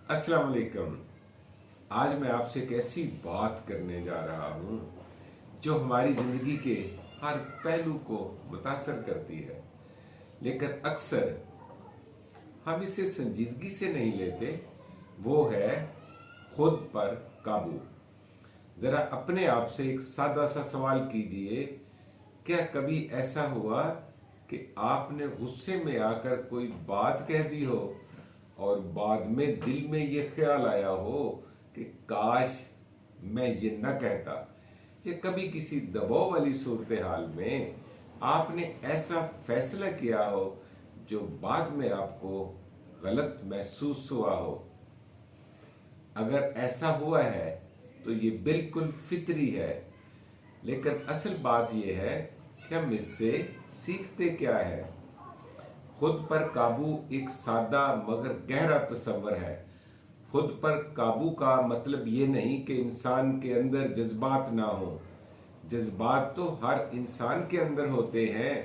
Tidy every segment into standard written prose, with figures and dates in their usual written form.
अस्सलाम वालेकुम। आज मैं आपसे एक ऐसी बात करने जा रहा हूँ जो हमारी ज़िंदगी के हर पहलू को मुतासर करती है, लेकिन अक्सर हम इसे संजीदगी से नहीं लेते। वो है खुद पर काबू। ज़रा अपने आप से एक सादा सा सवाल कीजिए, क्या कभी ऐसा हुआ कि आपने गुस्से में आकर कोई बात कह दी हो और बाद में दिल में ये ख्याल आया हो कि काश मैं ये न कहता? या कभी किसी दबाव वाली सूरत हाल में आपने ऐसा फैसला किया हो जो बाद में आपको गलत महसूस हुआ हो? अगर ऐसा हुआ है तो ये बिल्कुल फितरी है, लेकिन असल बात यह है कि हम इससे सीखते क्या है। खुद पर काबू एक सादा मगर गहरा तस्वर है। खुद पर काबू का मतलब ये नहीं कि इंसान के अंदर जज्बात ना हो। जज्बात तो हर इंसान के अंदर होते हैं।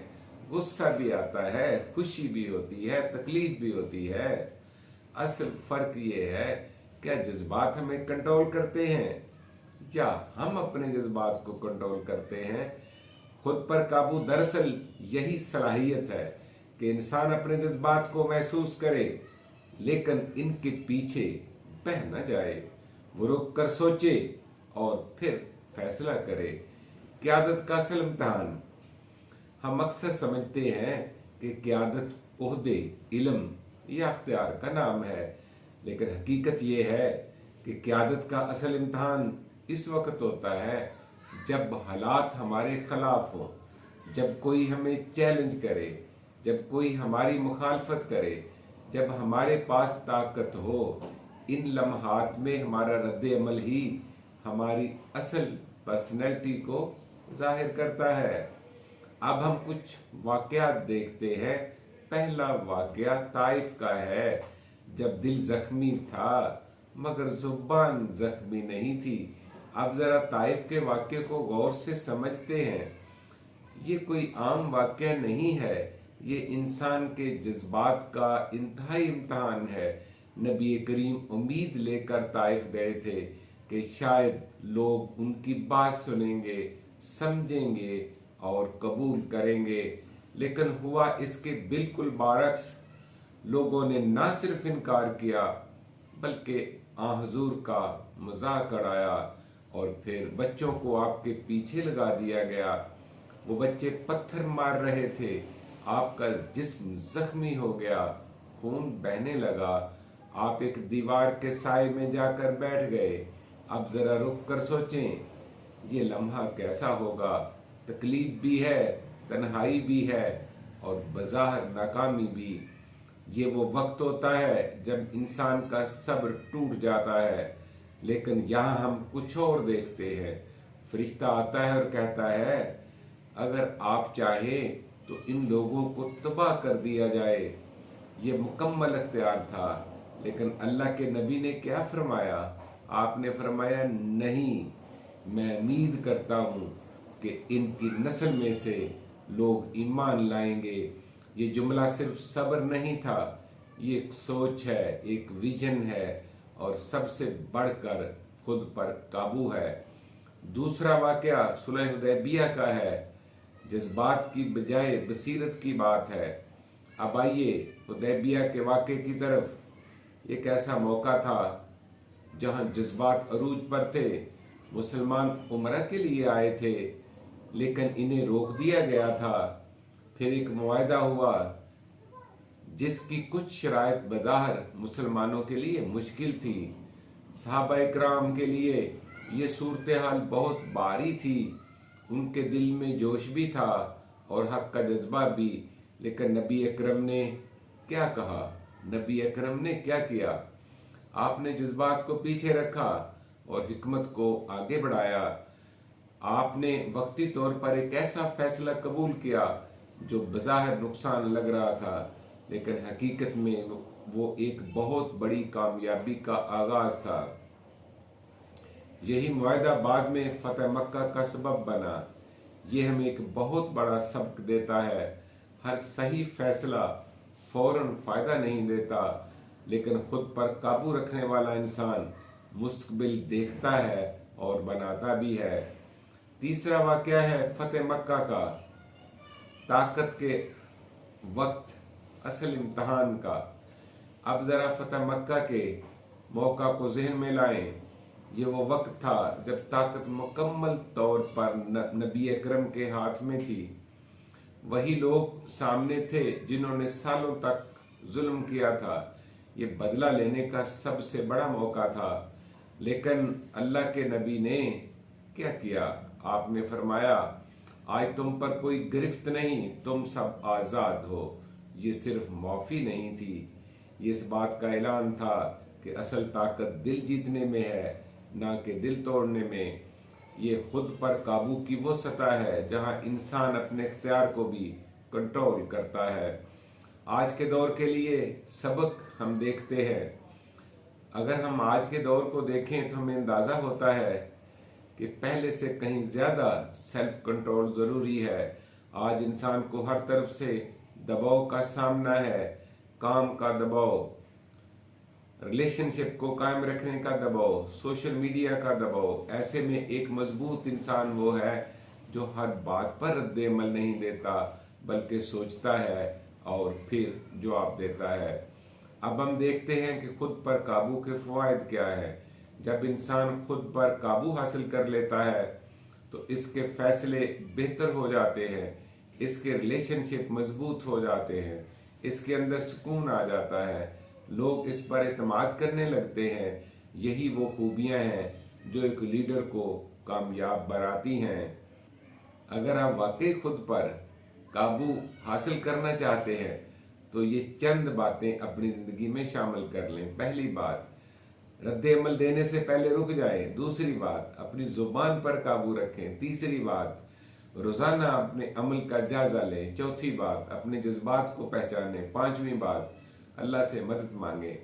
गुस्सा भी आता है, खुशी भी होती है, तकलीफ भी होती है। असल फर्क ये है, क्या जज्बात हमें कंट्रोल करते हैं या हम अपने जज्बात को कंट्रोल करते हैं? खुद पर काबू दरअसल यही सलाहियत है कि इंसान अपने जज्बात को महसूस करे, लेकिन इनके पीछे बह न जाए। वो रुक कर सोचे और फिर फैसला करे। क़यादत का असल इम्तिहान। हम अक्सर समझते हैं कि क़यादत ओहदे, इल्म या अख्तियार का नाम है, लेकिन हकीकत यह है कि क़यादत का असल इम्तिहान इस वक्त होता है जब हालात हमारे खिलाफ हो, जब कोई हमें चैलेंज करे, जब कोई हमारी मुखालफत करे, जब हमारे पास ताकत हो। इन लम्हात में हमारा रद्द अमल ही हमारी असल पर्सनैलिटी को जाहिर करता है। अब हम कुछ वाकयात देखते हैं। पहला वाकया ताइफ का है, जब दिल जख्मी था मगर जुबान जख्मी नहीं थी। अब जरा ताइफ के वाक्य को गौर से समझते हैं। ये कोई आम वाकया नहीं है, ये इंसान के जज्बात का इंतहाई इम्तिहान है। नबी करीम उम्मीद लेकर ताइफ गए थे कि शायद लोग उनकी बात सुनेंगे, समझेंगे और कबूल करेंगे, लेकिन हुआ इसके बिल्कुल बरअक्स। लोगों ने न सिर्फ इनकार किया बल्कि हुजूर का मजाक उड़ाया और फिर बच्चों को आपके पीछे लगा दिया गया। वो बच्चे पत्थर मार रहे थे, आपका जिस्म जख्मी हो गया, खून बहने लगा। आप एक दीवार के साए में जाकर बैठ गए। अब जरा रुक कर सोचें, ये लम्हा कैसा होगा? तकलीफ भी है, तन्हाई भी है और बज़ाहिर नाकामी भी। ये वो वक्त होता है जब इंसान का सब्र टूट जाता है, लेकिन यहाँ हम कुछ और देखते हैं। फरिश्ता आता है और कहता है, अगर आप चाहें तो इन लोगों को तबाह कर दिया जाए। ये मुकम्मल अख्तियार था, लेकिन अल्लाह के नबी ने क्या फरमाया? आपने फरमाया, नहीं, मैं उम्मीद करता हूँ कि इनकी नस्ल में से लोग ईमान लाएंगे। ये जुमला सिर्फ सब्र नहीं था, ये एक सोच है, एक विजन है और सबसे बढ़कर खुद पर काबू है। दूसरा वाकया सुलह हुदैबिया का है। जज्बात की बजाय बसीरत की बात है। अब आइए हुदैबिया के वाक़े की तरफ। एक ऐसा मौका था जहां जज्बात अरूज पर थे। मुसलमान उम्रा के लिए आए थे, लेकिन इन्हें रोक दिया गया था। फिर एक मुआहदा हुआ जिसकी कुछ शराइत बज़ाहिर मुसलमानों के लिए मुश्किल थी। सहाबा इकराम के लिए ये सूरत हाल बहुत भारी थी। उनके दिल में जोश भी था और हक का जज्बा भी, लेकिन नबी अकरम ने क्या कहा? नबी अकरम ने क्या किया? आपने जज्बात को पीछे रखा और हिकमत को आगे बढ़ाया। आपने वक्ती तौर पर एक ऐसा फैसला कबूल किया जो बज़ाहिर नुकसान लग रहा था, लेकिन हकीकत में वो एक बहुत बड़ी कामयाबी का आगाज था। यही मुआहदा बाद में फतह मक्का का सबब बना। ये हमें एक बहुत बड़ा सबक देता है। हर सही फैसला फौरन फायदा नहीं देता, लेकिन खुद पर काबू रखने वाला इंसान मुस्तकबिल देखता है और बनाता भी है। तीसरा वाक़या है फतेह मक्का का, ताकत के वक्त असल इम्तहान का। अब ज़रा फतेह मक्का के मौका को जहन में लाएं। ये वो वक्त था जब ताकत मुकम्मल तौर पर नबी अकरम के हाथ में थी। वही लोग सामने थे जिन्होंने सालों तक जुल्म किया था। ये बदला लेने का सबसे बड़ा मौका था, लेकिन अल्लाह के नबी ने क्या किया? आपने फरमाया, आज तुम पर कोई गिरफ्त नहीं, तुम सब आज़ाद हो। ये सिर्फ माफ़ी नहीं थी, ये इस बात का ऐलान था कि असल ताकत दिल जीतने में है, ना कि दिल तोड़ने में। ये खुद पर काबू की वो सतह है जहां इंसान अपने इख्तियार को भी कंट्रोल करता है। आज के दौर के लिए सबक हम देखते हैं। अगर हम आज के दौर को देखें तो हमें अंदाज़ा होता है कि पहले से कहीं ज़्यादा सेल्फ कंट्रोल ज़रूरी है। आज इंसान को हर तरफ से दबाव का सामना है, काम का दबाव, रिलेशनशिप को कायम रखने का दबाव, सोशल मीडिया का दबाव। ऐसे में एक मजबूत इंसान वो है जो हर बात पर रद्द-ए-अमल नहीं देता, बल्कि सोचता है और फिर जवाब देता है। अब हम देखते हैं कि खुद पर काबू के फ़वाइद क्या हैं। जब इंसान खुद पर काबू हासिल कर लेता है तो इसके फैसले बेहतर हो जाते हैं, इसके रिलेशनशिप मजबूत हो जाते हैं, इसके अंदर सुकून आ जाता है, लोग इस पर एतमाद करने लगते हैं। यही वो खूबियां हैं जो एक लीडर को कामयाब बनाती हैं। अगर आप वाकई खुद पर काबू हासिल करना चाहते हैं तो ये चंद बातें अपनी ज़िंदगी में शामिल कर लें। पहली बात, रद्द-ए-अमल देने से पहले रुक जाएं। दूसरी बात, अपनी ज़ुबान पर काबू रखें। तीसरी बात, रोज़ाना अपने अमल का जायज़ा लें। चौथी बात, अपने जज्बात को पहचानें। पांचवी बात, अल्लाह से मदद मांगे।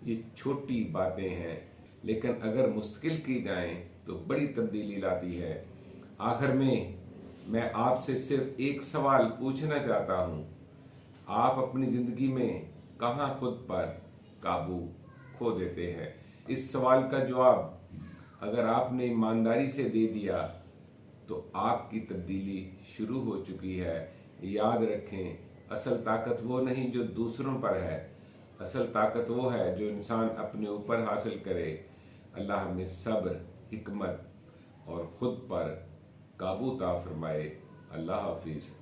ये छोटी बातें हैं, लेकिन अगर मुस्तकिल की जाएं तो बड़ी तब्दीली लाती है। आखिर में मैं आपसे सिर्फ एक सवाल पूछना चाहता हूँ, आप अपनी ज़िंदगी में कहाँ खुद पर काबू खो देते हैं? इस सवाल का जवाब अगर आपने ईमानदारी से दे दिया तो आपकी तब्दीली शुरू हो चुकी है। याद रखें, असल ताकत वो नहीं जो दूसरों पर है, असल ताकत वो है जो इंसान अपने ऊपर हासिल करे। अल्लाह हमें सब्र, हिकमत और खुद पर काबू अता फरमाए। अल्लाह हाफिज़।